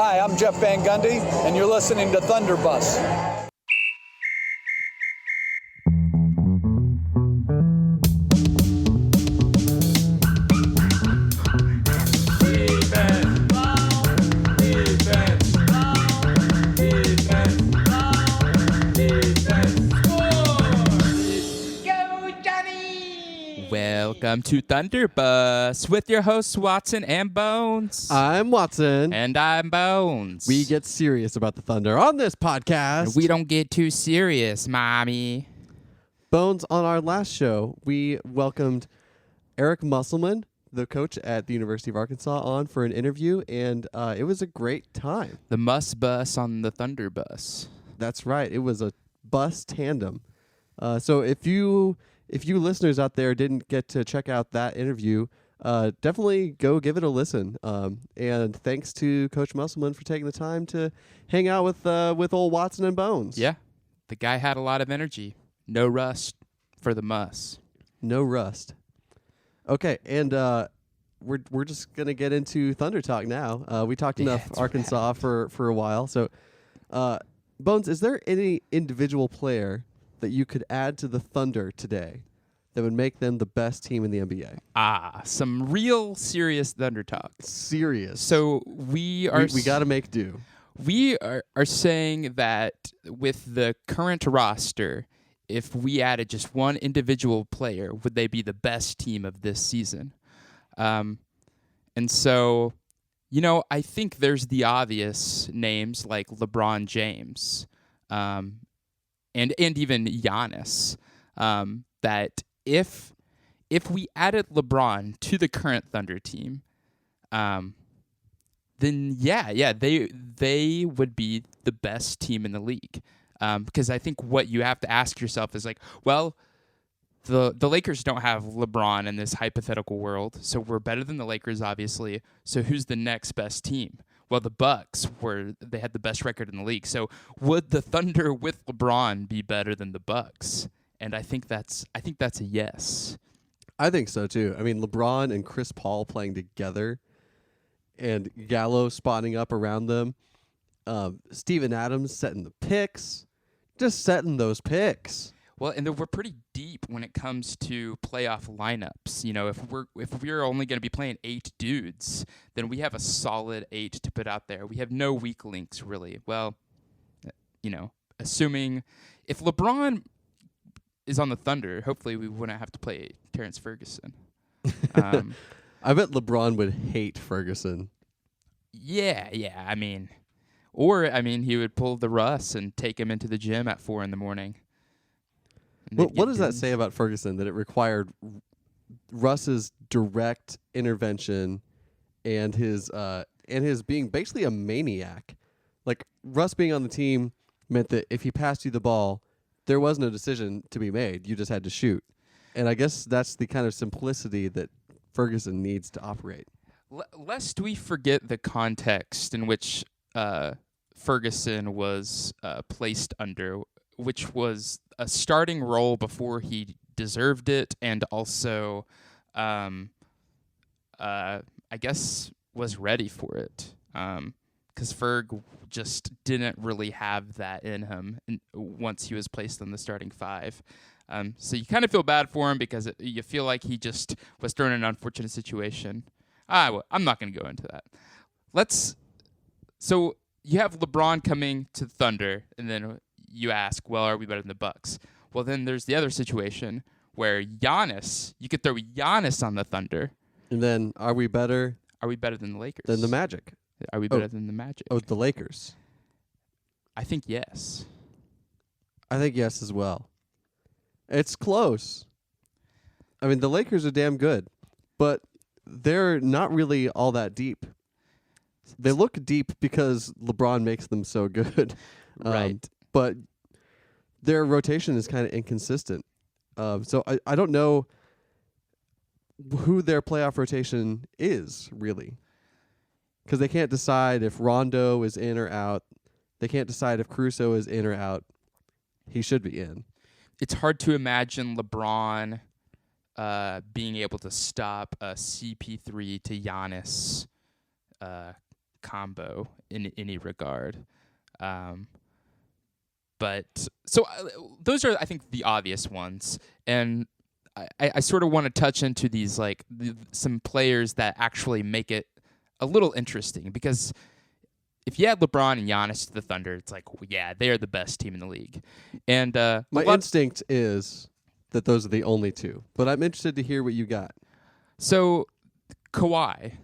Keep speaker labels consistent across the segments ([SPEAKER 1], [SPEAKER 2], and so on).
[SPEAKER 1] Hi, I'm Jeff Van Gundy, and you're listening to Thunder Bus.
[SPEAKER 2] Welcome to Thunder Bus with your hosts Watson and Bones.
[SPEAKER 3] I'm Watson.
[SPEAKER 2] And I'm Bones.
[SPEAKER 3] We get serious about the Thunder on this podcast.
[SPEAKER 2] And we don't get too serious, mommy.
[SPEAKER 3] Bones, on our last show, we welcomed Eric Musselman, the coach at the University of Arkansas, on for an interview, and it was a great time.
[SPEAKER 2] The Muss Bus on the Thunder Bus.
[SPEAKER 3] That's right. It was a bus tandem. So if you listeners out there didn't get to check out that interview, definitely go give it a listen. And thanks to Coach Musselman for taking the time to hang out with old Watson and Bones.
[SPEAKER 2] Yeah, the guy had a lot of energy. No rust for the Muss.
[SPEAKER 3] No rust. Okay, and we're just gonna get into Thunder talk now. We talked enough Arkansas for a while. So, Bones, is there any individual player that you could add to the Thunder today that would make them the best team in the NBA?
[SPEAKER 2] Some real serious Thunder talk.
[SPEAKER 3] Serious.
[SPEAKER 2] So we got
[SPEAKER 3] to make do.
[SPEAKER 2] We are saying that with the current roster, if we added just one individual player, would they be the best team of this season? And so, I think there's the obvious names like LeBron James, and even Giannis, that if we added LeBron to the current Thunder team, then they would be the best team in the league. Because I think what you have to ask yourself is like, well, the Lakers don't have LeBron in this hypothetical world, so we're better than the Lakers, obviously. So who's the next best team? Well, the Bucks they had the best record in the league. So would the Thunder with LeBron be better than the Bucks? And I think that's a yes.
[SPEAKER 3] I think so too. I mean, LeBron and Chris Paul playing together, and Gallo spotting up around them. Steven Adams setting the picks, just setting those picks.
[SPEAKER 2] Well, and we're pretty deep when it comes to playoff lineups. If we're only going to be playing 8 dudes, then we have a solid 8 to put out there. We have no weak links, really. Well, assuming if LeBron is on the Thunder, hopefully we wouldn't have to play Terrence Ferguson.
[SPEAKER 3] I bet LeBron would hate Ferguson.
[SPEAKER 2] Yeah. He would pull the Russ and take him into the gym at 4 a.m.
[SPEAKER 3] What does that say about Ferguson, that it required Russ's direct intervention and his being basically a maniac? Like, Russ being on the team meant that if he passed you the ball, there was no decision to be made. You just had to shoot. And I guess that's the kind of simplicity that Ferguson needs to operate.
[SPEAKER 2] Lest we forget the context in which Ferguson was placed under, which was a starting role before he deserved it, and also, I guess, was ready for it. Because Ferg just didn't really have that in him once he was placed on the starting 5. So you kind of feel bad for him because you feel like he just was thrown in an unfortunate situation. I'm not going to go into that. So you have LeBron coming to Thunder, and then you ask, well, are we better than the Bucks? Well, then there's the other situation where you could throw Giannis on the Thunder.
[SPEAKER 3] And then are we better
[SPEAKER 2] than the Lakers?
[SPEAKER 3] than the Magic?
[SPEAKER 2] Are we better than the Magic?
[SPEAKER 3] Oh, the Lakers.
[SPEAKER 2] I think yes.
[SPEAKER 3] I think yes as well. It's close. I mean, the Lakers are damn good, but they're not really all that deep. They look deep because LeBron makes them so good.
[SPEAKER 2] Right.
[SPEAKER 3] But their rotation is kind of inconsistent. So I don't know who their playoff rotation is, really. Because they can't decide if Rondo is in or out. They can't decide if Caruso is in or out. He should be in.
[SPEAKER 2] It's hard to imagine LeBron being able to stop a CP3 to Giannis combo in any regard. But so those are, I think, the obvious ones, and I sort of want to touch into these like some players that actually make it a little interesting, because if you add LeBron and Giannis to the Thunder, it's like, yeah, they are the best team in the league. And
[SPEAKER 3] my instinct is that those are the only two, but I'm interested to hear what you got.
[SPEAKER 2] So Kawhi,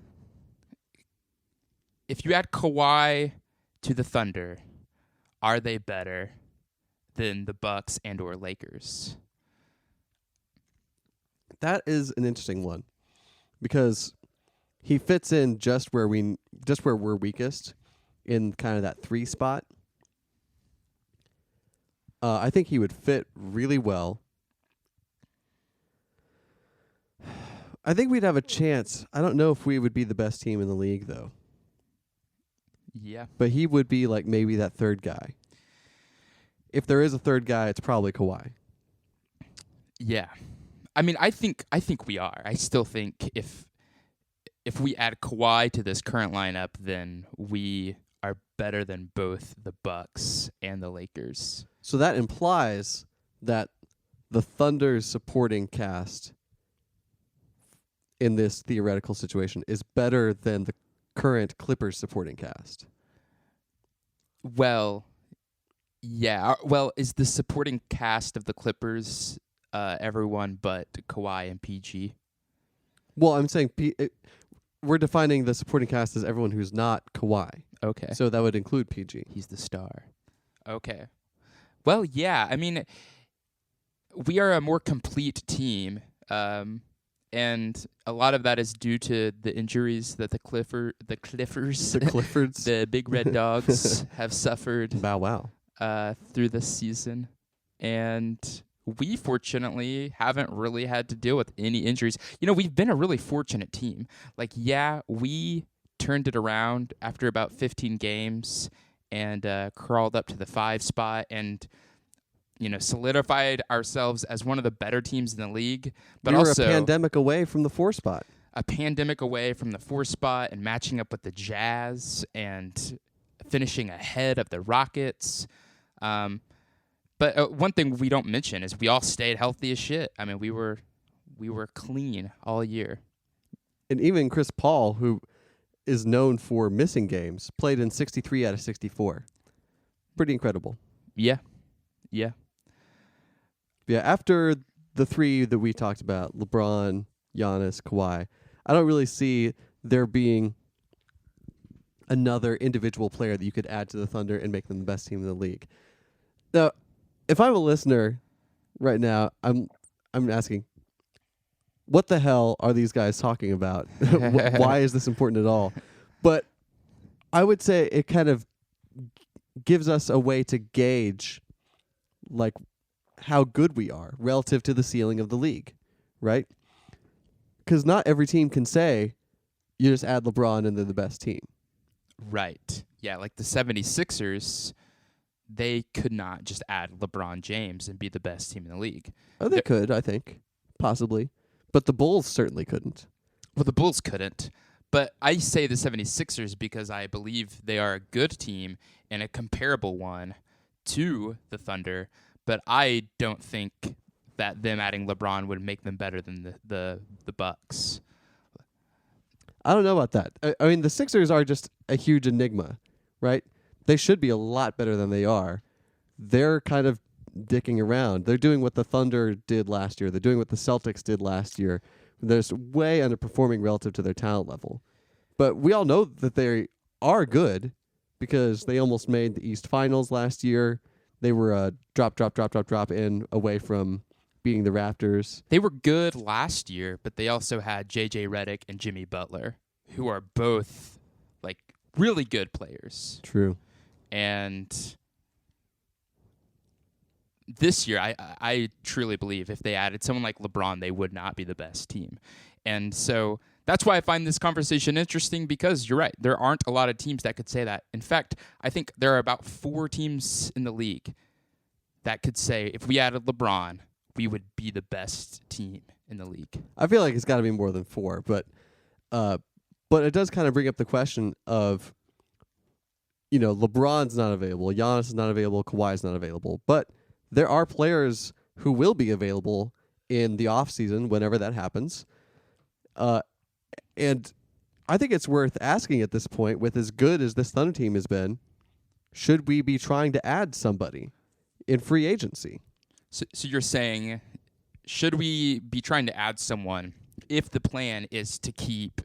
[SPEAKER 2] if you add Kawhi to the Thunder, are they better than the Bucks and or Lakers?
[SPEAKER 3] That is an interesting one, because he fits in just where we're weakest, in kind of that 3 spot. I think he would fit really well. I think we'd have a chance. I don't know if we would be the best team in the league, though.
[SPEAKER 2] Yeah.
[SPEAKER 3] But he would be like maybe that third guy. If there is a third guy, it's probably Kawhi.
[SPEAKER 2] Yeah. I mean, I think we are. I still think if we add Kawhi to this current lineup, then we are better than both the Bucks and the Lakers.
[SPEAKER 3] So that implies that the Thunder's supporting cast in this theoretical situation is better than the current Clippers supporting cast.
[SPEAKER 2] Well, yeah. Well, is the supporting cast of the Clippers everyone but Kawhi and PG?
[SPEAKER 3] Well, I'm saying we're defining the supporting cast as everyone who's not Kawhi.
[SPEAKER 2] Okay.
[SPEAKER 3] So that would include PG.
[SPEAKER 2] He's the star. Okay. Well, yeah. I mean, we are a more complete team, and a lot of that is due to the injuries that the Cliffords, the Big Red Dogs, have suffered.
[SPEAKER 3] Wow.
[SPEAKER 2] Through this season, and we fortunately haven't really had to deal with any injuries. You know, we've been a really fortunate team. Like, yeah, we turned it around after about 15 games and crawled up to the 5 spot and, you know, solidified ourselves as one of the better teams in the league. But
[SPEAKER 3] we were
[SPEAKER 2] also
[SPEAKER 3] a pandemic away from the 4 spot.
[SPEAKER 2] A pandemic away from the 4 spot and matching up with the Jazz and finishing ahead of the Rockets. But one thing we don't mention is we all stayed healthy as shit. I mean, we were clean all year.
[SPEAKER 3] And even Chris Paul, who is known for missing games, played in 63 out of 64. Pretty incredible.
[SPEAKER 2] Yeah.
[SPEAKER 3] Yeah, after the 3 that we talked about, LeBron, Giannis, Kawhi, I don't really see there being another individual player that you could add to the Thunder and make them the best team in the league. Now, if I'm a listener right now, I'm asking, what the hell are these guys talking about? Why is this important at all? But I would say it kind of gives us a way to gauge like how good we are relative to the ceiling of the league, right? Because not every team can say you just add LeBron and they're the best team.
[SPEAKER 2] Right. Yeah, like the 76ers, they could not just add LeBron James and be the best team in the league.
[SPEAKER 3] Oh, they could, I think. Possibly. But the Bulls certainly couldn't.
[SPEAKER 2] Well, the Bulls couldn't. But I say the 76ers because I believe they are a good team and a comparable one to the Thunder. But I don't think that them adding LeBron would make them better than the Bucks.
[SPEAKER 3] I don't know about that. I mean, the Sixers are just a huge enigma, right? They should be a lot better than they are. They're kind of dicking around. They're doing what the Thunder did last year. They're doing what the Celtics did last year. They're just way underperforming relative to their talent level. But we all know that they are good because they almost made the East Finals last year. They were a drop in away from beating the Raptors.
[SPEAKER 2] They were good last year, but they also had J.J. Redick and Jimmy Butler, who are both like really good players.
[SPEAKER 3] True.
[SPEAKER 2] And this year, I truly believe if they added someone like LeBron, they would not be the best team. And so that's why I find this conversation interesting, because you're right. There aren't a lot of teams that could say that. In fact, I think there are about 4 teams in the league that could say if we added LeBron, we would be the best team in the league.
[SPEAKER 3] I feel like it's got to be more than 4, but it does kind of bring up the question of LeBron's not available, Giannis is not available, Kawhi's not available, but there are players who will be available in the offseason whenever that happens. And I think it's worth asking at this point, with as good as this Thunder team has been, should we be trying to add somebody in free agency?
[SPEAKER 2] So you're saying, should we be trying to add someone if the plan is to keep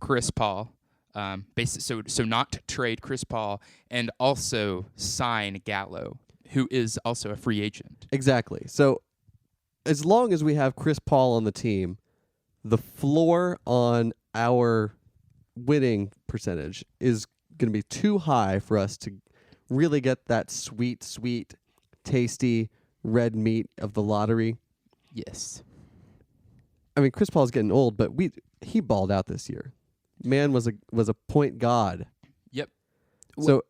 [SPEAKER 2] Chris Paul, so not to trade Chris Paul and also sign Gallo, who is also a free agent?
[SPEAKER 3] Exactly. So as long as we have Chris Paul on the team, the floor on our winning percentage is going to be too high for us to really get that sweet, tasty red meat of the lottery.
[SPEAKER 2] Yes.
[SPEAKER 3] I mean, Chris Paul's getting old, but he balled out this year. Man was a point god.
[SPEAKER 2] Yep.
[SPEAKER 3] So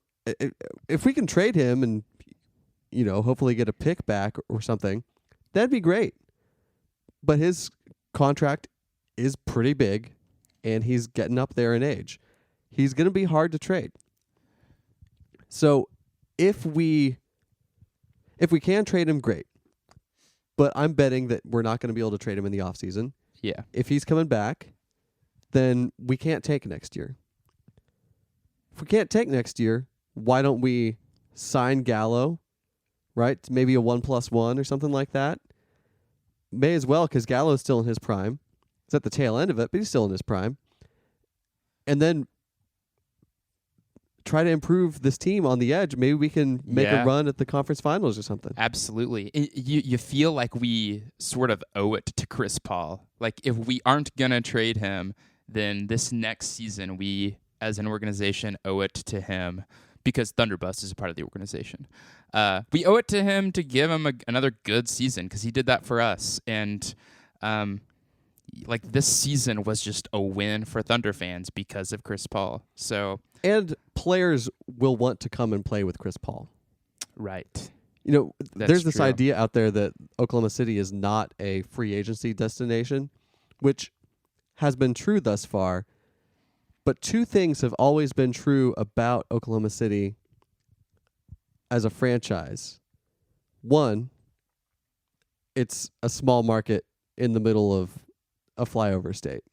[SPEAKER 3] if we can trade him and hopefully get a pick back or something, that'd be great. But his contract is pretty big, and he's getting up there in age. He's going to be hard to trade. So if we can trade him, great. But I'm betting that we're not going to be able to trade him in the offseason.
[SPEAKER 2] Yeah.
[SPEAKER 3] If he's coming back, then we can't take next year. If we can't take next year, why don't we sign Gallo, right? Maybe a 1+1 or something like that. May as well, because Gallo's still in his prime. He's at the tail end of it, but he's still in his prime. And then try to improve this team on the edge. Maybe we can make a run at the conference finals or something.
[SPEAKER 2] Absolutely. You feel like we sort of owe it to Chris Paul. Like, if we aren't going to trade him, then this next season we, as an organization, owe it to him, because Thunderbus is a part of the organization. We owe it to him to give him another good season, because he did that for us. And this season was just a win for Thunder fans because of Chris Paul.
[SPEAKER 3] And players will want to come and play with Chris Paul.
[SPEAKER 2] Right.
[SPEAKER 3] There's this
[SPEAKER 2] true.
[SPEAKER 3] idea out there that Oklahoma City is not a free agency destination, which has been true thus far. But two things have always been true about Oklahoma City as a franchise. One, it's a small market in the middle of a flyover state.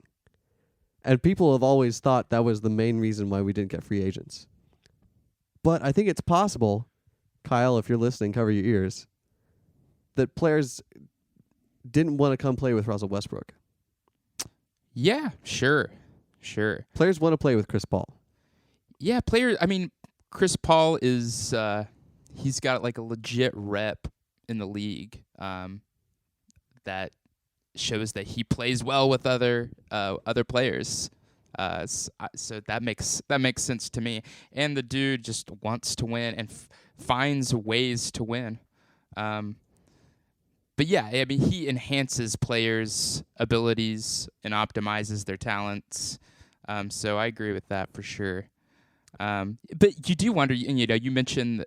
[SPEAKER 3] And people have always thought that was the main reason why we didn't get free agents. But I think it's possible, Kyle, if you're listening, cover your ears, that players didn't want to come play with Russell Westbrook.
[SPEAKER 2] Yeah, sure.
[SPEAKER 3] Players want to play with Chris Paul.
[SPEAKER 2] Yeah, Chris Paul is, he's got like a legit rep in the league that shows that he plays well with other players. So that makes sense to me. And the dude just wants to win and finds ways to win. But yeah, he enhances players' abilities and optimizes their talents. So I agree with that for sure. But you do wonder, and you mentioned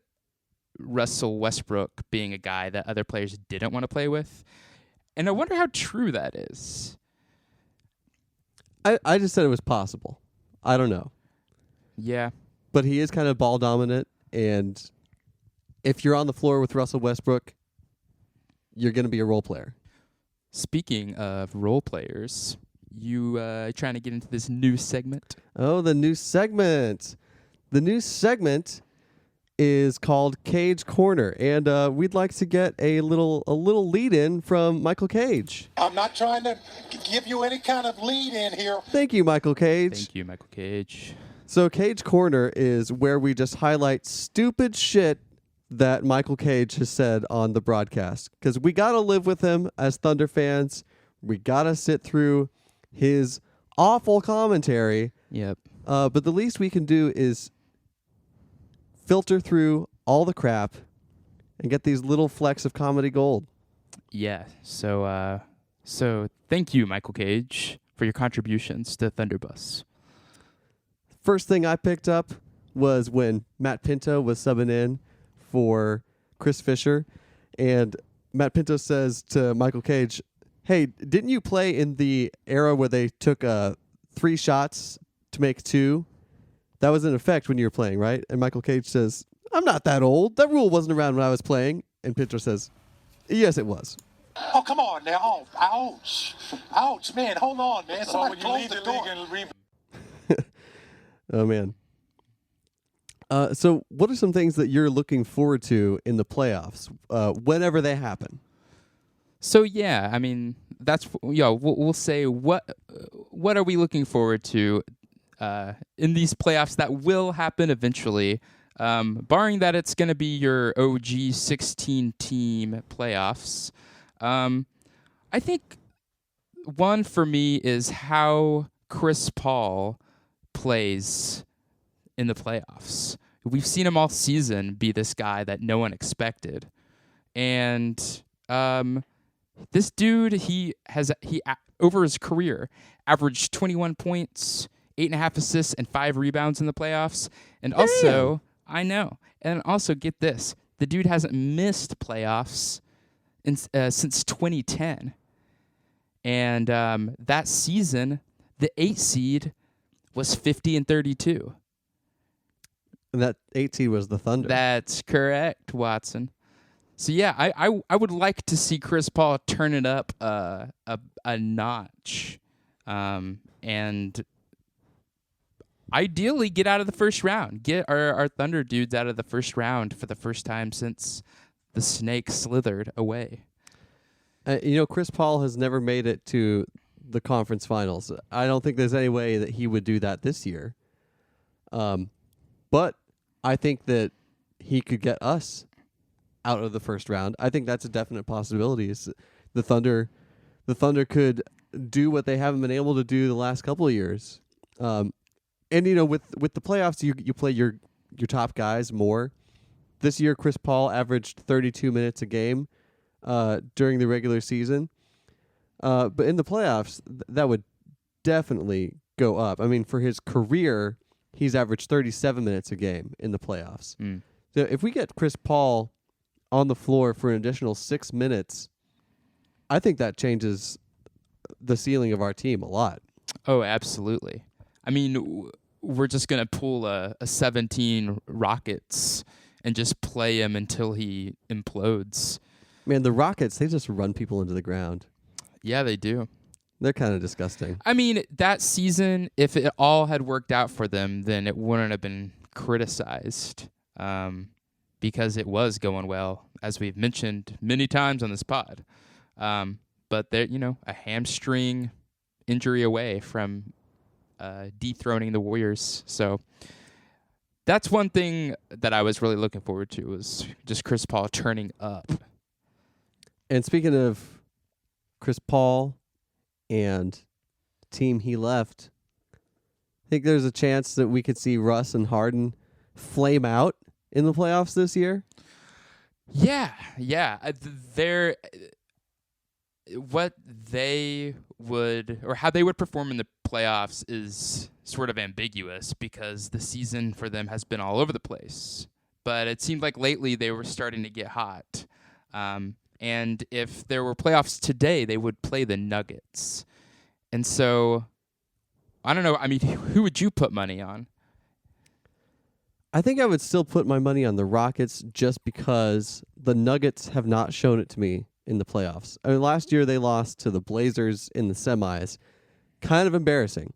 [SPEAKER 2] Russell Westbrook being a guy that other players didn't want to play with. And I wonder how true that is.
[SPEAKER 3] I just said it was possible. I don't know.
[SPEAKER 2] Yeah.
[SPEAKER 3] But he is kind of ball dominant, and if you're on the floor with Russell Westbrook, you're going to be a role player.
[SPEAKER 2] Speaking of role players, you trying to get into this new segment?
[SPEAKER 3] Oh, the new segment. The new segment is called Cage Corner, and we'd like to get a little lead in from Michael Cage.
[SPEAKER 4] I'm not trying to give you any kind of lead in here.
[SPEAKER 3] Thank you, Michael Cage.
[SPEAKER 2] Thank you, Michael Cage.
[SPEAKER 3] So Cage Corner is where we just highlight stupid shit that Michael Cage has said on the broadcast, because we got to live with him as Thunder fans. We got to sit through his awful commentary.
[SPEAKER 2] Yep.
[SPEAKER 3] But the least we can do is filter through all the crap and get these little flecks of comedy gold.
[SPEAKER 2] Yeah. So thank you, Michael Cage, for your contributions to Thunderbus.
[SPEAKER 3] First thing I picked up was when Matt Pinto was subbing in for Chris Fisher, and Matt Pinto says to Michael Cage, "Hey, didn't you play in the era where they took 3 shots to make 2?" that was in effect when you were playing, right? And Michael Cage says, I'm not that old. That rule wasn't around when I was playing. And Pedro says, yes, it was.
[SPEAKER 4] Oh, come on now. Oh, ouch. Ouch, man. Hold on, man. Somebody close the door.
[SPEAKER 3] Oh, man. So what are some things that you're looking forward to in the playoffs, whenever they happen?
[SPEAKER 2] So yeah, I mean that's we'll say what are we looking forward to in these playoffs that will happen eventually, barring that it's going to be your OG 16 team playoffs. I think one for me is how Chris Paul plays in the playoffs. We've seen him all season be this guy that no one expected, and this dude, he over his career averaged 21 points, 8.5 assists, and 5 rebounds in the playoffs. And also, I know, and also get this, the dude hasn't missed playoffs since 2010. And that season, the 8 seed was 50-32.
[SPEAKER 3] And that 8 seed was the Thunder.
[SPEAKER 2] That's correct, Watson. So yeah, I would like to see Chris Paul turn it up a notch, and ideally get out of the first round. Get our Thunder dudes out of the first round for the first time since the snake slithered away.
[SPEAKER 3] Chris Paul has never made it to the conference finals. I don't think there's any way that he would do that this year. But I think that he could get us out of the first round. I think that's a definite possibility. The Thunder could do what they haven't been able to do the last couple of years. And with the playoffs, you play your top guys more. This year, Chris Paul averaged 32 minutes a game during the regular season. But in the playoffs, that would definitely go up. I mean, for his career, he's averaged 37 minutes a game in the playoffs. So if we get Chris Paul on the floor for an additional 6 minutes, I think that changes the ceiling of our team a lot.
[SPEAKER 2] Oh, absolutely. I mean, we're just going to pull a 17 Rockets and just play him until he implodes.
[SPEAKER 3] Man, the Rockets, they just run people into the ground.
[SPEAKER 2] Yeah, they do.
[SPEAKER 3] They're kind of disgusting.
[SPEAKER 2] I mean, that season, if it all had worked out for them, then it wouldn't have been criticized, because it was going well, as we've mentioned many times on this pod. But they're, a hamstring injury away from dethroning the Warriors. So that's one thing that I was really looking forward to, was just Chris Paul turning up.
[SPEAKER 3] And speaking of Chris Paul and the team he left, I think there's a chance that we could see Russ and Harden flame out in the playoffs this year.
[SPEAKER 2] Yeah. They're what they would, or how they would perform in the playoffs, is sort of ambiguous because the season for them has been all over the place. But it seemed like lately they were starting to get hot. And if there were playoffs today, they would play the Nuggets. And so, I don't know. I mean, who would you put money on?
[SPEAKER 3] I think I would still put my money on the Rockets just because the Nuggets have not shown it to me in the playoffs. I mean, last year they lost to the Blazers in the semis. Kind of embarrassing.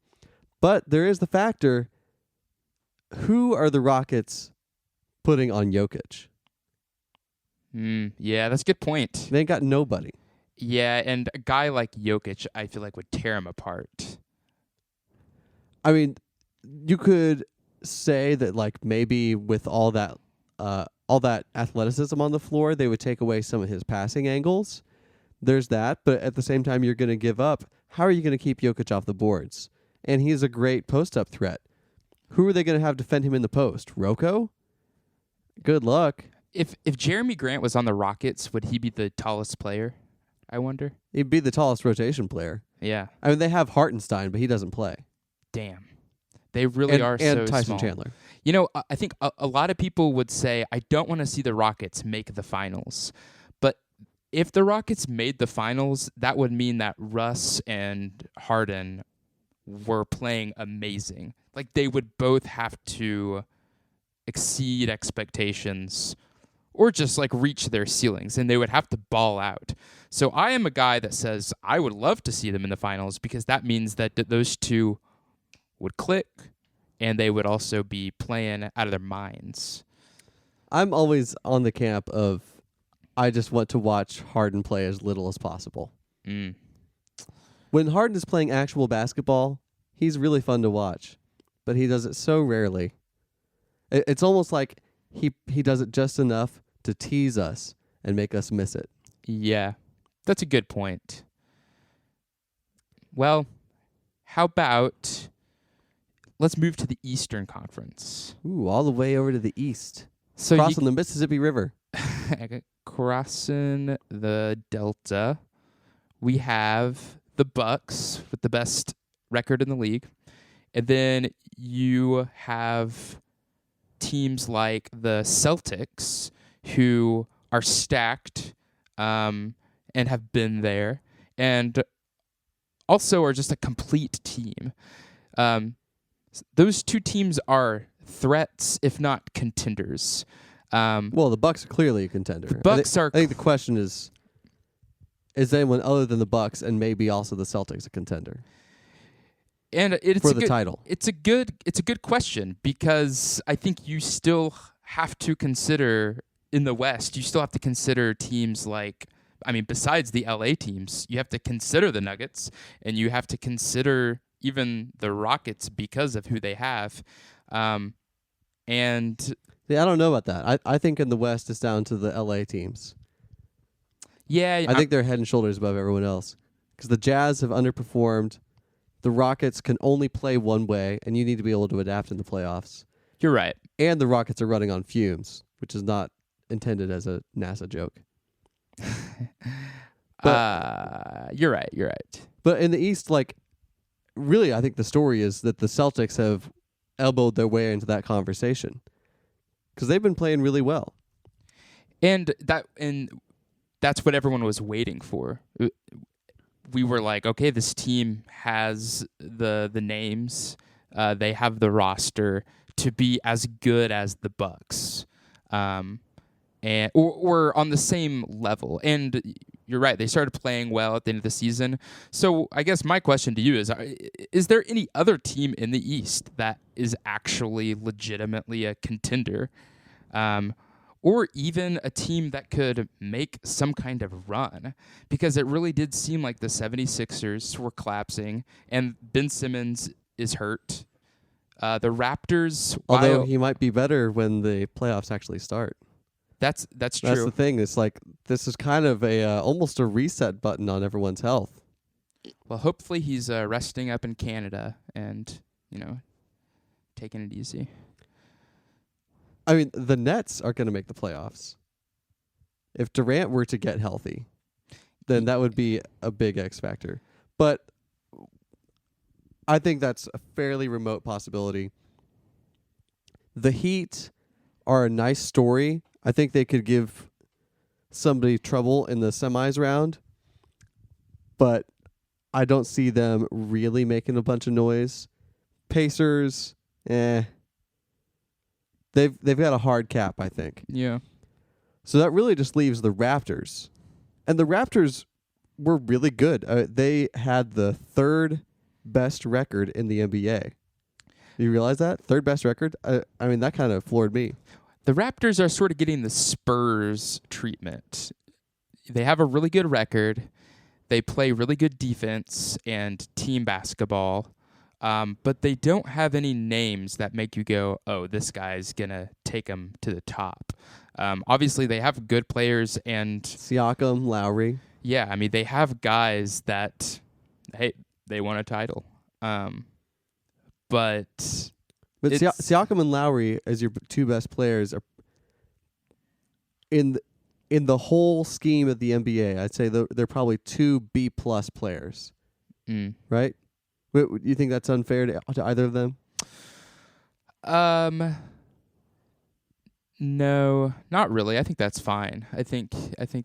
[SPEAKER 3] But there is the factor, who are the Rockets putting on Jokic?
[SPEAKER 2] Yeah, that's a good point.
[SPEAKER 3] They ain't got nobody.
[SPEAKER 2] Yeah, and a guy like Jokic, I feel like, would tear him apart.
[SPEAKER 3] I mean, you could say that, like, maybe with all that athleticism on the floor, they would take away some of his passing angles. There's that, but at the same time, you're going to give up. How are you going to keep Jokic off the boards? And he's a great post-up threat. Who are they going to have defend him in the post? Rocco? Good luck.
[SPEAKER 2] If Jeremy Grant was on the Rockets, would he be the tallest player? I wonder.
[SPEAKER 3] He'd be the tallest rotation player.
[SPEAKER 2] Yeah.
[SPEAKER 3] I mean, they have Hartenstein, but he doesn't play.
[SPEAKER 2] Damn. They really are so small.
[SPEAKER 3] And Tyson Chandler.
[SPEAKER 2] I think a lot of people would say, I don't want to see the Rockets make the finals. But if the Rockets made the finals, that would mean that Russ and Harden were playing amazing. like they would both have to exceed expectations or just like reach their ceilings, and they would have to ball out. So I am a guy that says I would love to see them in the finals because that means that those two would click and they would also be playing out of their minds.
[SPEAKER 3] I'm always on the camp of I just want to watch Harden play as little as possible. When Harden is playing actual basketball, he's really fun to watch, but he does it so rarely. It's almost like he does it just enough to tease us and make us miss it.
[SPEAKER 2] Yeah, that's a good point. Well, how about let's move to the Eastern Conference.
[SPEAKER 3] Ooh, all the way over to the east.
[SPEAKER 2] So
[SPEAKER 3] crossing the Mississippi River.
[SPEAKER 2] Crossing the Delta, we have the Bucks with the best record in the league. And then you have teams like the Celtics who are stacked and have been there and also are just a complete team. Those two teams are threats, if not contenders.
[SPEAKER 3] Well, the Bucks are clearly a contender.
[SPEAKER 2] The Bucks
[SPEAKER 3] I think the question is anyone other than the Bucks and maybe also the Celtics a contender?
[SPEAKER 2] And it's
[SPEAKER 3] for
[SPEAKER 2] a
[SPEAKER 3] the
[SPEAKER 2] good,
[SPEAKER 3] title.
[SPEAKER 2] It's a good question because I think you still have to consider in the West, you still have to consider teams like, I mean, besides the LA teams, you have to consider the Nuggets and you have to consider even the Rockets because of who they have. And
[SPEAKER 3] yeah, I don't know about that. I think in the West it's down to the LA teams.
[SPEAKER 2] Yeah,
[SPEAKER 3] I think they're head and shoulders above everyone else because the Jazz have underperformed. The Rockets can only play one way, and you need to be able to adapt in the playoffs.
[SPEAKER 2] You're right.
[SPEAKER 3] And the Rockets are running on fumes, which is not intended as a NASA joke.
[SPEAKER 2] You're right.
[SPEAKER 3] But in the East, like, really, I think the story is that the Celtics have elbowed their way into that conversation because they've been playing really well.
[SPEAKER 2] And that's what everyone was waiting for. We were like, okay, this team has the names, they have the roster to be as good as the Bucks, and or on the same level. And you're right, they started playing well at the end of the season. So I guess my question to you is there any other team in the East that is actually legitimately a contender? Or even a team that could make some kind of run, because it really did seem like the 76ers were collapsing, and Ben Simmons is hurt. The Raptors...
[SPEAKER 3] Although he might be better when the playoffs actually start.
[SPEAKER 2] That's true.
[SPEAKER 3] That's the thing. It's like this is kind of almost a reset button on everyone's health.
[SPEAKER 2] Well, hopefully he's resting up in Canada and, taking it easy.
[SPEAKER 3] I mean, the Nets are going to make the playoffs. If Durant were to get healthy, then that would be a big X factor. But I think that's a fairly remote possibility. The Heat are a nice story. I think they could give somebody trouble in the semis round, but I don't see them really making a bunch of noise. Pacers, They've got a hard cap, I think.
[SPEAKER 2] Yeah.
[SPEAKER 3] So that really just leaves the Raptors. And the Raptors were really good. They had the third best record in the NBA. You realize that? Third best record? I mean, that kind of floored me.
[SPEAKER 2] The Raptors are sort of getting the Spurs treatment. They have a really good record. They play really good defense and team basketball. But they don't have any names that make you go, oh, this guy's going to take them to the top. Obviously, they have good players and...
[SPEAKER 3] Siakam, Lowry.
[SPEAKER 2] Yeah, I mean, they have guys that, hey, they won a title. But
[SPEAKER 3] Siakam and Lowry, as your two best players, are in the whole scheme of the NBA, I'd say they're probably two B-plus players. Right? You think that's unfair to either of them?
[SPEAKER 2] No, not really. I think that's fine. I think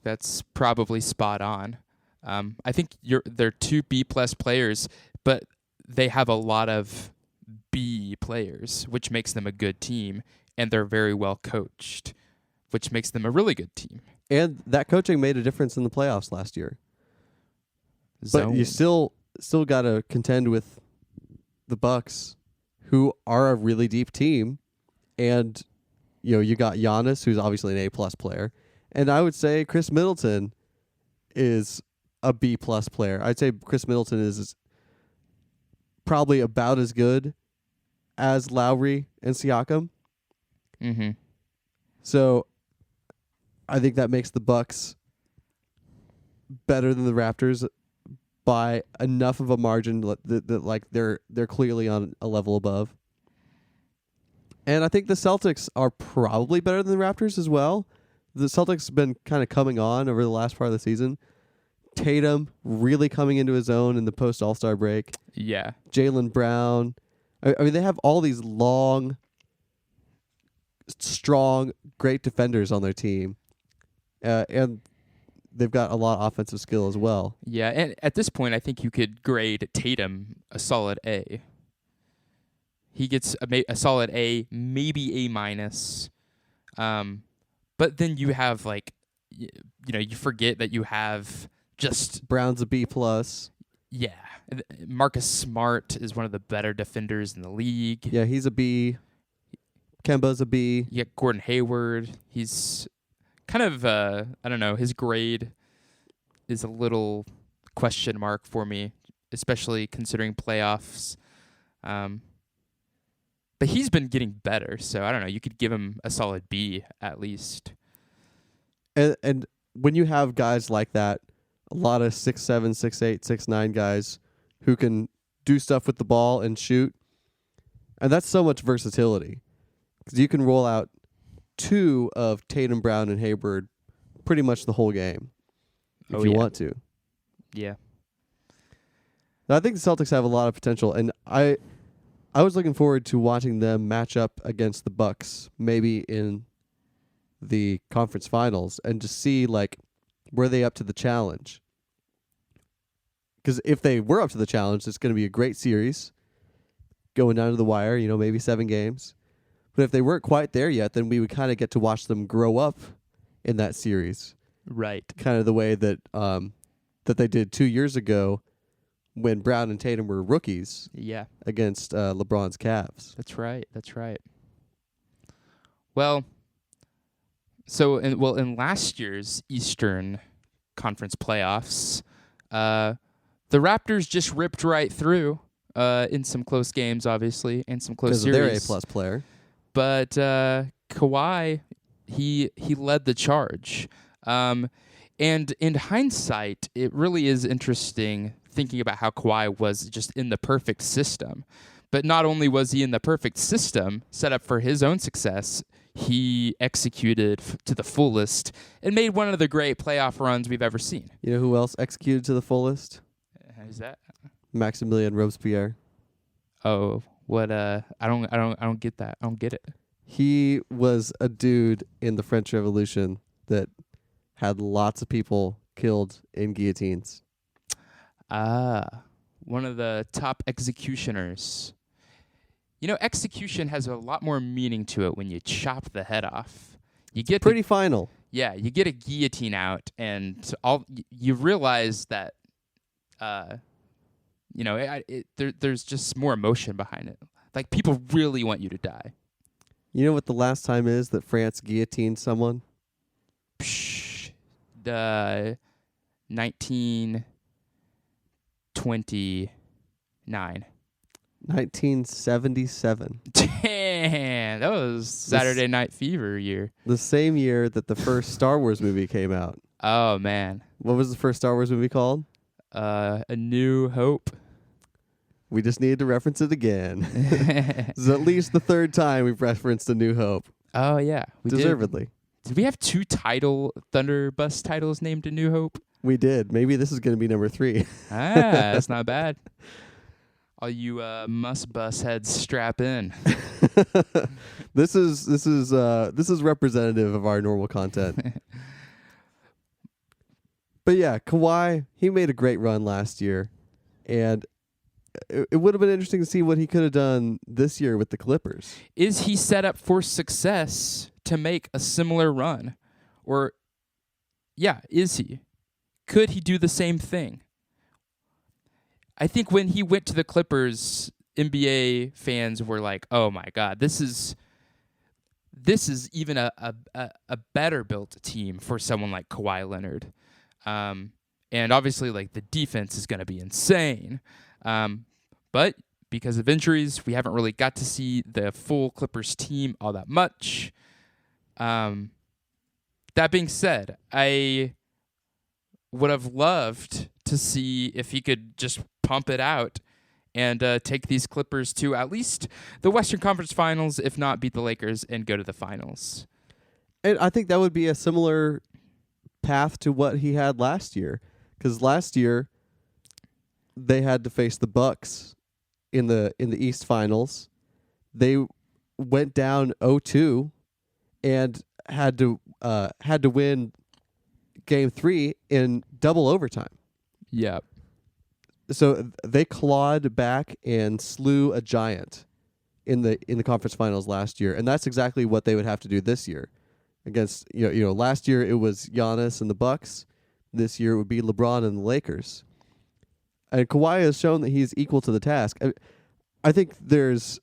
[SPEAKER 2] that's probably spot on. I think they're two B+ players, but they have a lot of B B players, which makes them a good team, and they're very well coached, which makes them a really good team.
[SPEAKER 3] And that coaching made a difference in the playoffs last year. But you still got to contend with the Bucks, who are a really deep team, and you got Giannis, who's obviously an A+ player, and I would say Chris Middleton is a B+ player. I'd say Chris Middleton is probably about as good as Lowry and Siakam.
[SPEAKER 2] Mm-hmm.
[SPEAKER 3] So I think that makes the Bucks better than the Raptors by enough of a margin that like they're clearly on a level above. And I think the Celtics are probably better than the Raptors as well. The Celtics have been kind of coming on over the last part of the season. Tatum really coming into his own in the post All-Star break.
[SPEAKER 2] Yeah.
[SPEAKER 3] Jaylen Brown. I mean, they have all these long, strong, great defenders on their team. And they've got a lot of offensive skill as well.
[SPEAKER 2] Yeah, and at this point, I think you could grade Tatum a solid A. He gets a solid A, maybe A-. But then you have, like, you forget that you have just...
[SPEAKER 3] Brown's a B+.
[SPEAKER 2] Yeah. Marcus Smart is one of the better defenders in the league.
[SPEAKER 3] Yeah, he's a B. Kemba's a B.
[SPEAKER 2] You got Gordon Hayward. He's kind of, I don't know, his grade is a little question mark for me, especially considering playoffs. But he's been getting better, so I don't know. You could give him a solid B at least.
[SPEAKER 3] And when you have guys like that, a lot of 6'7", 6'8", 6'9" guys who can do stuff with the ball and shoot, and that's so much versatility. Because you can roll out two of Tatum, Brown, and Hayward pretty much the whole game if you want to.
[SPEAKER 2] Yeah.
[SPEAKER 3] I think the Celtics have a lot of potential, and I was looking forward to watching them match up against the Bucks, maybe in the conference finals, and just see, like, were they up to the challenge? Because if they were up to the challenge, it's going to be a great series going down to the wire, maybe 7 games. But if they weren't quite there yet, then we would kind of get to watch them grow up in that series.
[SPEAKER 2] Right.
[SPEAKER 3] Kind of the way that that they did 2 years ago when Brown and Tatum were rookies.
[SPEAKER 2] Yeah.
[SPEAKER 3] Against LeBron's Cavs.
[SPEAKER 2] That's right. Well, in last year's Eastern Conference playoffs, the Raptors just ripped right through in some close games, obviously, and some close series.
[SPEAKER 3] Because they're A+ player.
[SPEAKER 2] But Kawhi, he led the charge. And in hindsight, it really is interesting thinking about how Kawhi was just in the perfect system. But not only was he in the perfect system set up for his own success, he executed to the fullest and made one of the great playoff runs we've ever seen.
[SPEAKER 3] You know who else executed to the fullest?
[SPEAKER 2] Who's that?
[SPEAKER 3] Maximilian Robespierre.
[SPEAKER 2] Oh, what? I don't get that. I don't get it.
[SPEAKER 3] He was a dude in the French Revolution that had lots of people killed in guillotines.
[SPEAKER 2] One of the top executioners. Execution has a lot more meaning to it when you chop the head off. You get
[SPEAKER 3] pretty final.
[SPEAKER 2] Yeah, you get a guillotine out, and you realize that, there's just more emotion behind it. Like, people really want you to die.
[SPEAKER 3] You know what the last time is that France guillotined someone?
[SPEAKER 2] The 1929.
[SPEAKER 3] 1977.
[SPEAKER 2] Damn, that was Saturday Night Fever year.
[SPEAKER 3] The same year that the first Star Wars movie came out.
[SPEAKER 2] Oh, man.
[SPEAKER 3] What was the first Star Wars movie called?
[SPEAKER 2] A New Hope.
[SPEAKER 3] We just needed to reference it again. This is at least the third time we've referenced A New Hope.
[SPEAKER 2] Oh, yeah. We
[SPEAKER 3] Deservedly.
[SPEAKER 2] Did we have 2 Thunderbus titles named A New Hope?
[SPEAKER 3] We did. Maybe this is going to be number 3.
[SPEAKER 2] That's not bad. All you must bus heads, strap in.
[SPEAKER 3] This is representative of our normal content. But yeah, Kawhi, he made a great run last year, and it would have been interesting to see what he could have done this year with the Clippers.
[SPEAKER 2] Is he set up for success to make a similar run? Or, yeah, is he? Could he do the same thing? I think when he went to the Clippers, NBA fans were like, "Oh my God, this is even a better built team for someone like Kawhi Leonard." And obviously, like, the defense is going to be insane. But because of injuries, we haven't really got to see the full Clippers team all that much. That being said, I would have loved to see if he could just pump it out and take these Clippers to at least the Western Conference Finals, if not beat the Lakers and go to the finals.
[SPEAKER 3] And I think that would be a similar path to what he had last year, because last year they had to face the Bucks in the East Finals. They went down 0-2 and had to win Game 3 in double overtime.
[SPEAKER 2] Yeah.
[SPEAKER 3] So they clawed back and slew a giant in the conference finals last year, and that's exactly what they would have to do this year. Against last year it was Giannis and the Bucks. This year it would be LeBron and the Lakers. And Kawhi has shown that he's equal to the task. I think there's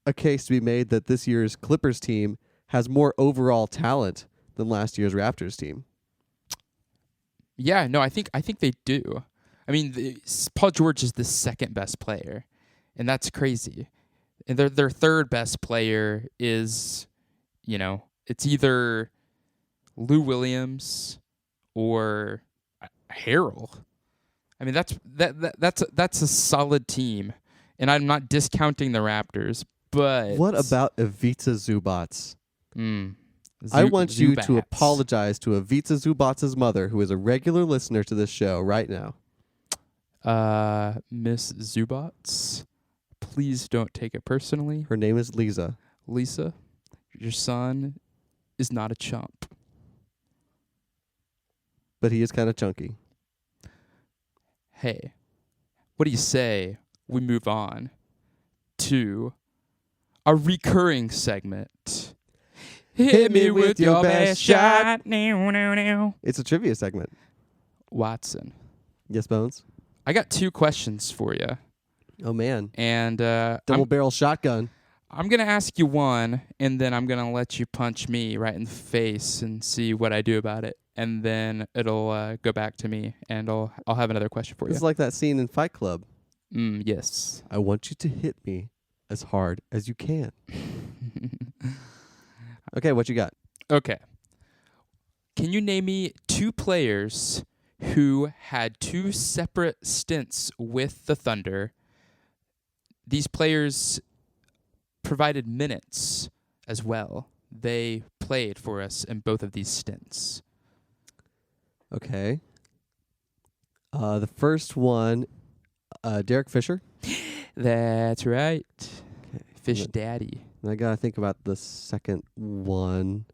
[SPEAKER 3] a case to be made that this year's Clippers team has more overall talent than last year's Raptors team.
[SPEAKER 2] Yeah, no, I think they do. I mean, Paul George is the second best player, and that's crazy. And their third best player is, it's either Lou Williams or Harrell. I mean, that's a solid team, and I'm not discounting the Raptors, but
[SPEAKER 3] what about Ivica Zubats? I want you to apologize to Ivica Zubats' mother, who is a regular listener to this show right now.
[SPEAKER 2] Miss Zubats, please don't take it personally.
[SPEAKER 3] Her name is Lisa.
[SPEAKER 2] Lisa, your son is not a chump.
[SPEAKER 3] But he is kind of chunky.
[SPEAKER 2] Hey, what do you say we move on to a recurring segment? Hit me with your best shot.
[SPEAKER 3] It's a trivia segment.
[SPEAKER 2] Watson.
[SPEAKER 3] Yes, Bones?
[SPEAKER 2] I got 2 questions for you.
[SPEAKER 3] Oh, man.
[SPEAKER 2] And
[SPEAKER 3] double barrel shotgun.
[SPEAKER 2] I'm going to ask you one, and then I'm going to let you punch me right in the face and see what I do about it. And then it'll go back to me, and I'll have another question for you.
[SPEAKER 3] It's like that scene in Fight Club.
[SPEAKER 2] Yes.
[SPEAKER 3] I want you to hit me as hard as you can. Okay, what you got?
[SPEAKER 2] Okay. Can you name me 2 players who had 2 separate stints with the Thunder? These players provided minutes as well. They played for us in both of these stints.
[SPEAKER 3] Okay. The first one, Derek Fisher.
[SPEAKER 2] That's right.
[SPEAKER 3] Okay.
[SPEAKER 2] Fish Daddy.
[SPEAKER 3] And I gotta think about the second one.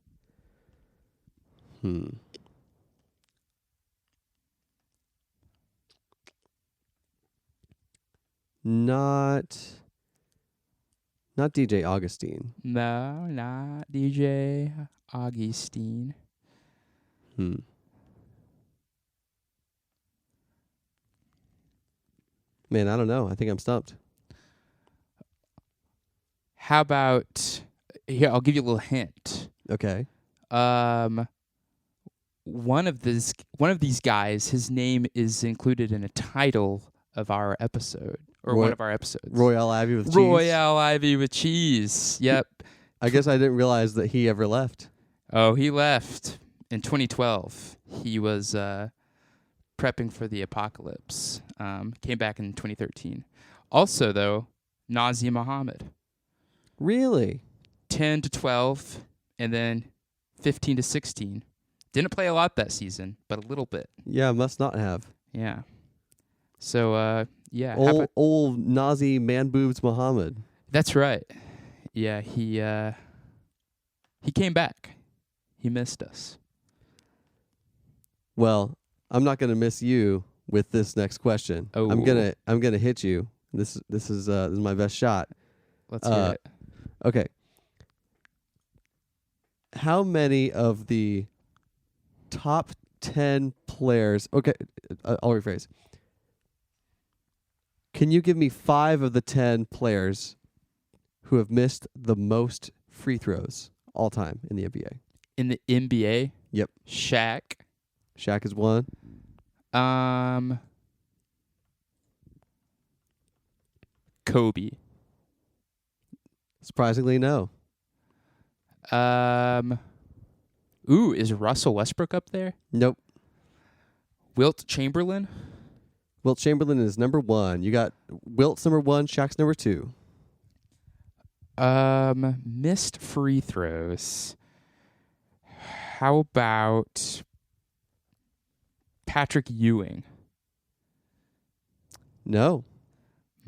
[SPEAKER 3] Not DJ Augustine.
[SPEAKER 2] No, not DJ Augustine.
[SPEAKER 3] Man, I don't know. I think I'm stumped.
[SPEAKER 2] How about here? I'll give you a little hint.
[SPEAKER 3] Okay.
[SPEAKER 2] One of these guys, his name is included in a title of our episode or one of our episodes.
[SPEAKER 3] Royale Ivy with cheese.
[SPEAKER 2] Royale Ivy with cheese. Yep.
[SPEAKER 3] I guess I didn't realize that he ever left.
[SPEAKER 2] Oh, he left in 2012. He was prepping for the apocalypse. Came back in 2013. Also, though, Nazir Muhammad.
[SPEAKER 3] Really?
[SPEAKER 2] 10 to 12, and then 15 to 16. Didn't play a lot that season, but a little bit.
[SPEAKER 3] Yeah, must not have.
[SPEAKER 2] Yeah. So, yeah.
[SPEAKER 3] Old Nazi man boobs Muhammad.
[SPEAKER 2] That's right. Yeah, he came back. He missed us.
[SPEAKER 3] Well, I'm not going to miss you with this next question.
[SPEAKER 2] Oh.
[SPEAKER 3] I'm gonna hit you. This is my best shot.
[SPEAKER 2] Let's hear it.
[SPEAKER 3] Okay. How many of the top 10 players? Okay, I'll rephrase. Can you give me 5 of the 10 players who have missed the most free throws all time in the NBA?
[SPEAKER 2] In the NBA?
[SPEAKER 3] Yep.
[SPEAKER 2] Shaq.
[SPEAKER 3] Shaq is one.
[SPEAKER 2] Kobe.
[SPEAKER 3] Surprisingly, no.
[SPEAKER 2] Is Russell Westbrook up there?
[SPEAKER 3] Nope.
[SPEAKER 2] Wilt Chamberlain?
[SPEAKER 3] Wilt Chamberlain is number 1. You got Wilt's number 1, Shaq's number 2.
[SPEAKER 2] Missed free throws. How about Patrick Ewing?
[SPEAKER 3] No.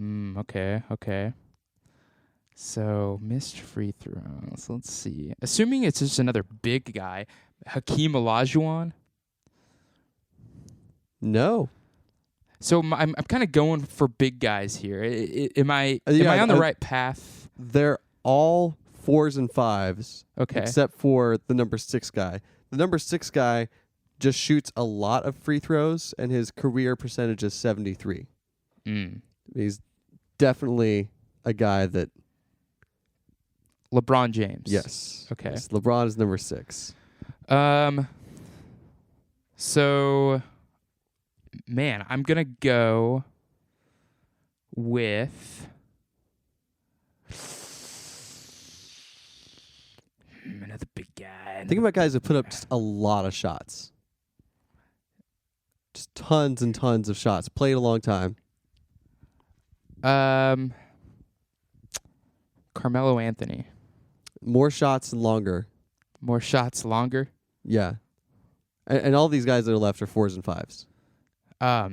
[SPEAKER 2] Okay. So, missed free throws. Let's see. Assuming it's just another big guy, Hakeem Olajuwon?
[SPEAKER 3] No.
[SPEAKER 2] So, I'm kind of going for big guys here. Am I on the right path?
[SPEAKER 3] They're all 4s and 5s.
[SPEAKER 2] Okay.
[SPEAKER 3] Except for the number 6 guy. The number 6 guy just shoots a lot of free throws, and his career percentage is 73. He's definitely a guy that...
[SPEAKER 2] LeBron James.
[SPEAKER 3] Yes.
[SPEAKER 2] Okay.
[SPEAKER 3] Yes, LeBron is number 6.
[SPEAKER 2] So, man, I'm going to go with... another big guy.
[SPEAKER 3] Think about guys that put up just a lot of shots. Just tons and tons of shots. Played a long time.
[SPEAKER 2] Carmelo Anthony.
[SPEAKER 3] More shots and longer.
[SPEAKER 2] More shots, longer?
[SPEAKER 3] Yeah. And all these guys that are left are 4s and 5s.
[SPEAKER 2] Oh,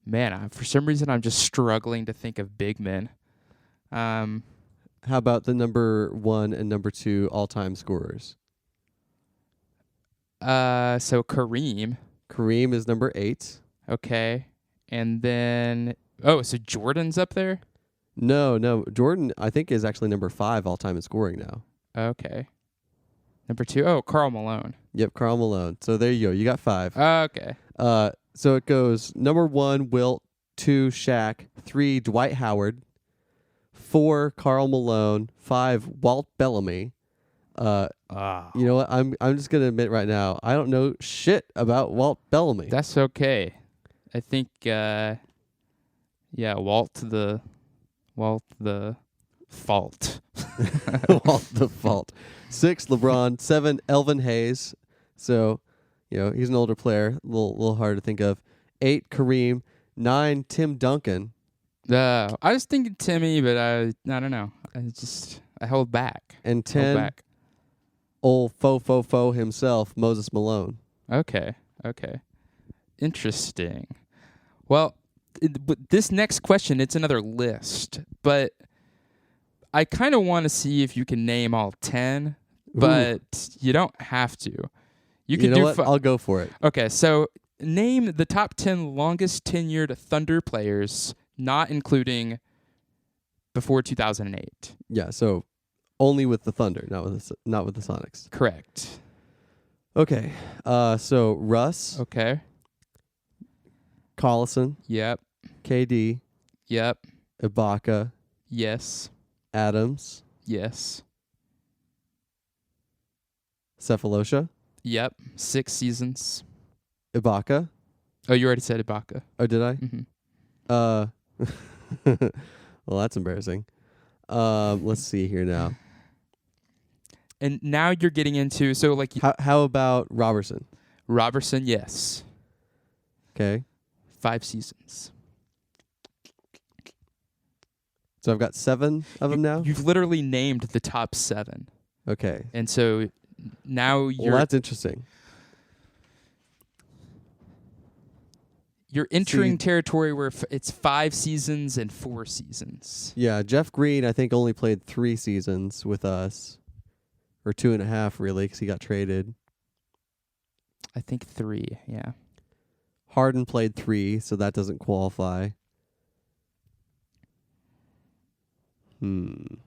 [SPEAKER 2] man. For some reason, I'm just struggling to think of big men.
[SPEAKER 3] How about the number 1 and number 2 all-time scorers?
[SPEAKER 2] So Kareem.
[SPEAKER 3] Kareem is number 8.
[SPEAKER 2] Okay. And then... Oh, so Jordan's up there?
[SPEAKER 3] No. Jordan, I think, is actually number 5 all-time in scoring now.
[SPEAKER 2] Okay. Number 2? Oh, Karl Malone.
[SPEAKER 3] Yep, Karl Malone. So there you go. You got 5.
[SPEAKER 2] Okay.
[SPEAKER 3] So it goes number 1, Wilt. 2, Shaq. 3, Dwight Howard. 4, Karl Malone. 5, Walt Bellamy. You know what? I'm just gonna admit right now, I don't know shit about Walt Bellamy.
[SPEAKER 2] That's okay. I think Walt the fault.
[SPEAKER 3] Walt the fault. 6, LeBron. 7, Elvin Hayes. So, he's an older player, a little hard to think of. 8, Kareem. 9, Tim Duncan.
[SPEAKER 2] I was thinking Timmy, but I don't know. I held back.
[SPEAKER 3] And 10, old fo himself, Moses Malone.
[SPEAKER 2] Okay. Interesting. Well, this next question, it's another list, but I kind of want to see if you can name all 10, but you don't have to. You can
[SPEAKER 3] know what? I'll go for it.
[SPEAKER 2] Okay, so name the top 10 longest tenured Thunder players, not including before 2008.
[SPEAKER 3] Yeah, so only with the Thunder, not with the Sonics.
[SPEAKER 2] Correct.
[SPEAKER 3] Okay. So Russ.
[SPEAKER 2] Okay.
[SPEAKER 3] Collison.
[SPEAKER 2] Yep.
[SPEAKER 3] KD.
[SPEAKER 2] Yep.
[SPEAKER 3] Ibaka.
[SPEAKER 2] Yes.
[SPEAKER 3] Adams.
[SPEAKER 2] Yes.
[SPEAKER 3] Cephalosha.
[SPEAKER 2] Yep. 6 seasons.
[SPEAKER 3] Ibaka.
[SPEAKER 2] Oh, you already said Ibaka.
[SPEAKER 3] Oh, did I?
[SPEAKER 2] Mm-hmm.
[SPEAKER 3] Well, that's embarrassing. Let's see here now.
[SPEAKER 2] And now you're getting into
[SPEAKER 3] how about Robertson?
[SPEAKER 2] Robertson, yes.
[SPEAKER 3] Okay.
[SPEAKER 2] 5 seasons.
[SPEAKER 3] So I've got 7 of them now?
[SPEAKER 2] You've literally named the top 7.
[SPEAKER 3] Okay.
[SPEAKER 2] And so now you're...
[SPEAKER 3] Well, that's interesting.
[SPEAKER 2] You're entering territory where it's 5 seasons and 4 seasons.
[SPEAKER 3] Yeah, Jeff Green, I think, only played 3 seasons with us. Or 2.5, really, because he got traded.
[SPEAKER 2] I think 3, yeah.
[SPEAKER 3] Harden played 3, so that doesn't qualify.
[SPEAKER 2] Can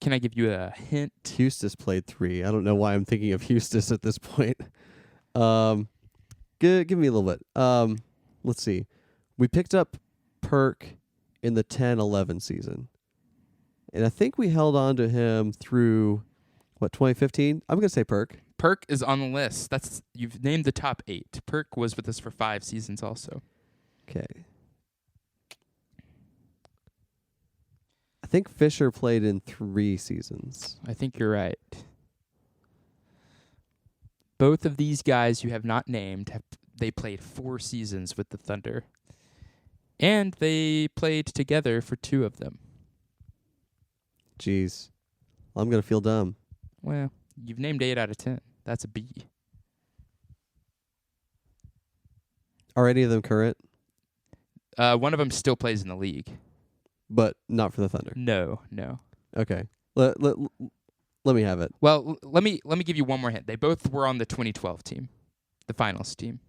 [SPEAKER 2] I give you a hint?
[SPEAKER 3] Hustis played 3. I don't know why I'm thinking of Hustis at this point. Give me a little bit. Let's see. We picked up Perk in the 10-11 season. And I think we held on to him through, 2015? I'm going to say Perk.
[SPEAKER 2] Perk is on the list. You've named the top 8. Perk was with us for 5 seasons also.
[SPEAKER 3] Okay. I think Fisher played in 3 seasons.
[SPEAKER 2] I think you're right. Both of these guys you have not named, they played 4 seasons with the Thunder. And they played together for 2 of them.
[SPEAKER 3] Jeez. I'm going to feel dumb.
[SPEAKER 2] Well, you've named 8 out of 10. That's a B.
[SPEAKER 3] Are any of them current?
[SPEAKER 2] One of them still plays in the league.
[SPEAKER 3] But not for the Thunder.
[SPEAKER 2] No.
[SPEAKER 3] Okay. Let me have it.
[SPEAKER 2] Well, let me give you one more hint. They both were on the 2012 team, the finals team.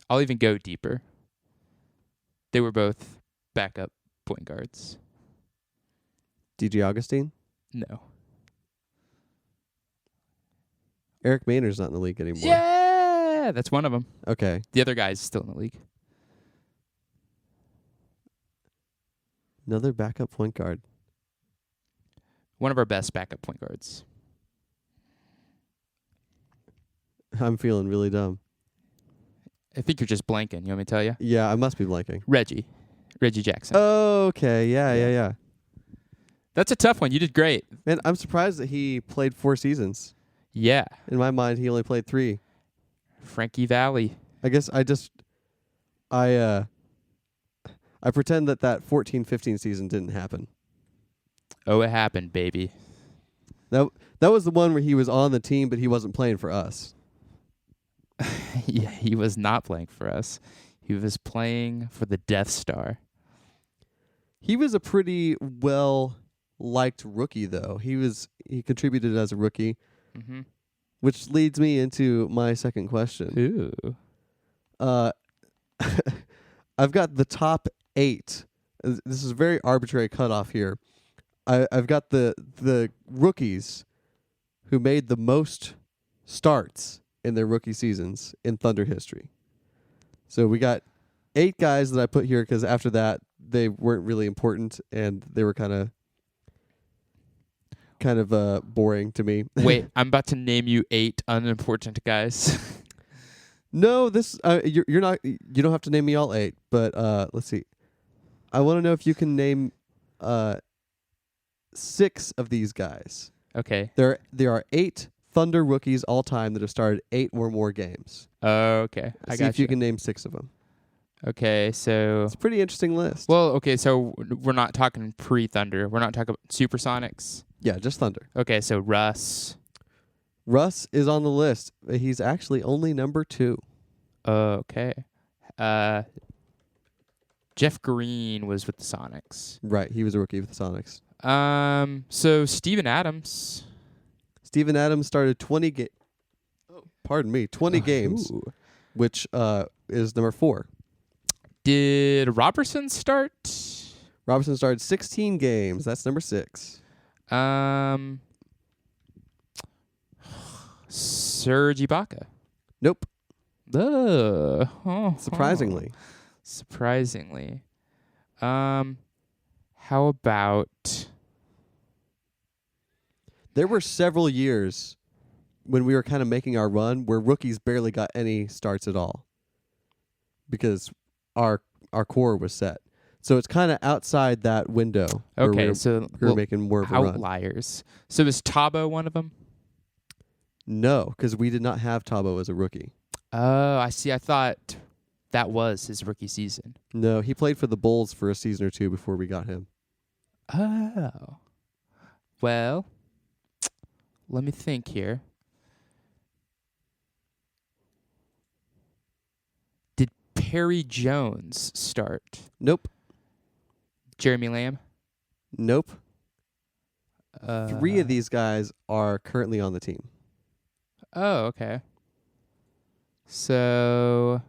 [SPEAKER 2] I'll even go deeper. They were both backup point guards.
[SPEAKER 3] DJ Augustine?
[SPEAKER 2] No.
[SPEAKER 3] Eric Maynard's not in the league anymore.
[SPEAKER 2] Yeah, that's one of them.
[SPEAKER 3] Okay.
[SPEAKER 2] The other guy's still in the league.
[SPEAKER 3] Another backup point guard.
[SPEAKER 2] One of our best backup point guards.
[SPEAKER 3] I'm feeling really dumb.
[SPEAKER 2] I think you're just blanking. You want me to tell you?
[SPEAKER 3] Yeah, I must be blanking.
[SPEAKER 2] Reggie Jackson.
[SPEAKER 3] Okay, yeah.
[SPEAKER 2] That's a tough one. You did great.
[SPEAKER 3] Man, I'm surprised that he played 4 seasons.
[SPEAKER 2] Yeah.
[SPEAKER 3] In my mind, he only played 3.
[SPEAKER 2] Frankie Valli.
[SPEAKER 3] I guess I pretend that 14-15 season didn't happen.
[SPEAKER 2] Oh, it happened, baby.
[SPEAKER 3] That was the one where he was on the team, but he wasn't playing for us.
[SPEAKER 2] Yeah, he was not playing for us. He was playing for the Death Star.
[SPEAKER 3] He was a pretty well-liked rookie, though. He contributed as a rookie, which leads me into my second question.
[SPEAKER 2] Ooh.
[SPEAKER 3] I've got the top 8. This is a very arbitrary cutoff here. I've got the rookies who made the most starts in their rookie seasons in Thunder history. So we got 8 guys that I put here because after that they weren't really important and they were kind of boring to me.
[SPEAKER 2] Wait, I'm about to name you 8 unimportant guys.
[SPEAKER 3] No, this you're not. You don't have to name me all 8, but let's see. I want to know if you can name 6 of these guys.
[SPEAKER 2] Okay.
[SPEAKER 3] There are 8 Thunder rookies all time that have started 8 or more games.
[SPEAKER 2] Okay.
[SPEAKER 3] See if you can name 6 of them.
[SPEAKER 2] Okay, so
[SPEAKER 3] It's a pretty interesting list.
[SPEAKER 2] well, okay, so we're not talking pre-Thunder. We're not talking about Supersonics.
[SPEAKER 3] Yeah, just Thunder.
[SPEAKER 2] Okay, so Russ.
[SPEAKER 3] Russ is on the list. He's actually only number 2.
[SPEAKER 2] Okay. Jeff Green was with the Sonics.
[SPEAKER 3] Right, he was a rookie with the Sonics.
[SPEAKER 2] So Steven Adams.
[SPEAKER 3] Steven Adams started 20 games. Pardon me, 20 games,
[SPEAKER 2] Ooh.
[SPEAKER 3] which is number 4.
[SPEAKER 2] Did Robertson start?
[SPEAKER 3] Robertson started 16 games. That's number 6.
[SPEAKER 2] Serge Ibaka.
[SPEAKER 3] Nope.
[SPEAKER 2] Surprisingly. How about
[SPEAKER 3] There were several years when we were kind of making our run where rookies barely got any starts at all because our core was set. So it's kind of outside that window.
[SPEAKER 2] okay?
[SPEAKER 3] We were making more of a run.
[SPEAKER 2] Outliers. So is Tabo one of them?
[SPEAKER 3] No, because we did not have Tabo as a rookie.
[SPEAKER 2] Oh, I see. I thought that was his rookie season.
[SPEAKER 3] No, he played for the Bulls for a season or 2 before we got him.
[SPEAKER 2] Oh. Well, let me think here. Did Perry Jones start?
[SPEAKER 3] Nope.
[SPEAKER 2] Jeremy Lamb.
[SPEAKER 3] Nope. 3 of these guys are currently on the team.
[SPEAKER 2] Oh, okay. So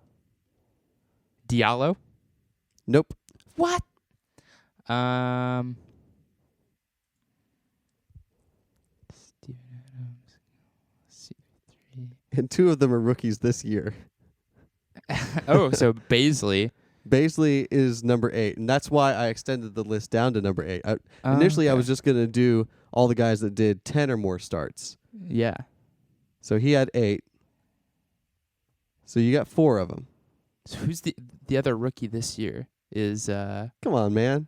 [SPEAKER 2] Diallo.
[SPEAKER 3] Nope.
[SPEAKER 2] What? Steven Adams. C3.
[SPEAKER 3] And 2 of them are rookies this year.
[SPEAKER 2] Oh, so Baisley.
[SPEAKER 3] Baisley is number 8, and that's why I extended the list down to number 8. Initially, I was just going to do all the guys that did 10 or more starts.
[SPEAKER 2] Yeah.
[SPEAKER 3] So he had 8. So you got 4 of them.
[SPEAKER 2] So who's the other rookie this year? Is
[SPEAKER 3] Come on, man.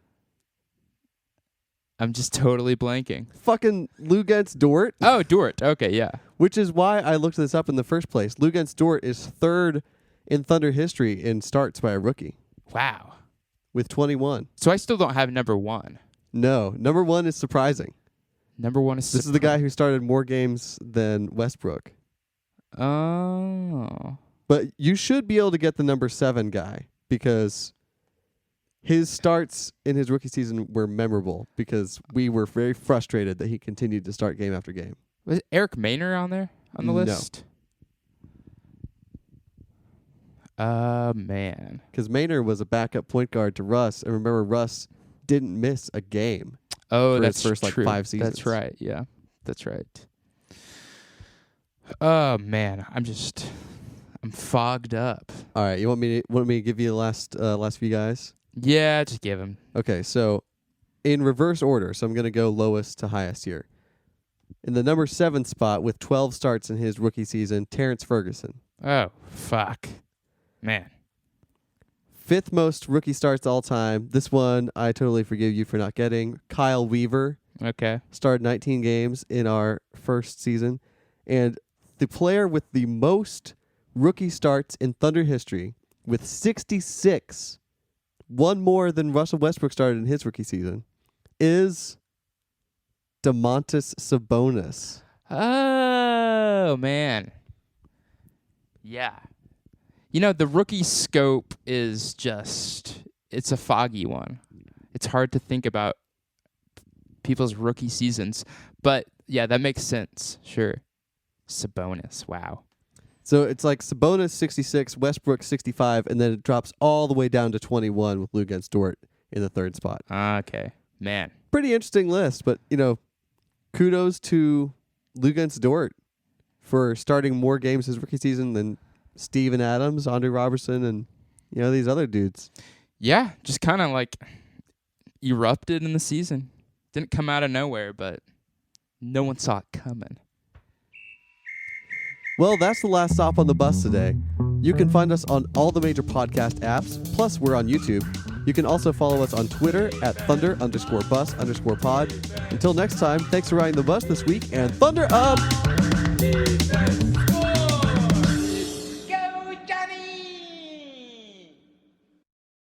[SPEAKER 2] I'm just totally blanking.
[SPEAKER 3] Fucking Luguentz Dort.
[SPEAKER 2] Oh, Dort. Okay, yeah.
[SPEAKER 3] Which is why I looked this up in the first place. Luguentz Dort is 3rd in Thunder history in starts by a rookie.
[SPEAKER 2] Wow.
[SPEAKER 3] With 21.
[SPEAKER 2] So I still don't have number 1.
[SPEAKER 3] No, number 1 is surprising.
[SPEAKER 2] Number 1 is
[SPEAKER 3] This is the guy who started more games than Westbrook.
[SPEAKER 2] Oh.
[SPEAKER 3] But you should be able to get the number 7 guy because his starts in his rookie season were memorable because we were very frustrated that he continued to start game after game.
[SPEAKER 2] Was Eric Maynor on there on the
[SPEAKER 3] No.
[SPEAKER 2] list? Man.
[SPEAKER 3] Because Maynor was a backup point guard to Russ, and remember Russ didn't miss a game.
[SPEAKER 2] Oh,
[SPEAKER 3] for
[SPEAKER 2] that's
[SPEAKER 3] his first
[SPEAKER 2] true.
[SPEAKER 3] 5 seasons.
[SPEAKER 2] That's right. Yeah, that's right. Oh man, I'm fogged up.
[SPEAKER 3] All right, you want me to give you the last few guys?
[SPEAKER 2] Yeah, just give him.
[SPEAKER 3] Okay, so in reverse order, so I'm going to go lowest to highest here. In the number 7 spot with 12 starts in his rookie season, Terrence Ferguson.
[SPEAKER 2] Oh fuck, man.
[SPEAKER 3] 5th most rookie starts all time. This one I totally forgive you for not getting. Kyle Weaver
[SPEAKER 2] Okay.
[SPEAKER 3] started 19 games in our first season. And the player with the most rookie starts in Thunder history with 66, one more than Russell Westbrook started in his rookie season, is Domantas Sabonis.
[SPEAKER 2] Oh man. Yeah. You know, the rookie scope is it's a foggy one. It's hard to think about people's rookie seasons. But, yeah, that makes sense. Sure. Sabonis. Wow.
[SPEAKER 3] So it's like Sabonis 66, Westbrook 65, and then it drops all the way down to 21 with Luguentz Dort in the 3rd spot.
[SPEAKER 2] Okay. Man.
[SPEAKER 3] Pretty interesting list, but, kudos to Luguentz Dort for starting more games his rookie season than Steven Adams, Andre Robertson, and these other dudes.
[SPEAKER 2] Yeah, just kind of like erupted in the season. Didn't come out of nowhere, but no one saw it coming.
[SPEAKER 3] Well, that's the last stop on the bus today. You can find us on all the major podcast apps, plus we're on YouTube. You can also follow us on Twitter at Thunder_bus_pod. Until next time, thanks for riding the bus this week, and Thunder up!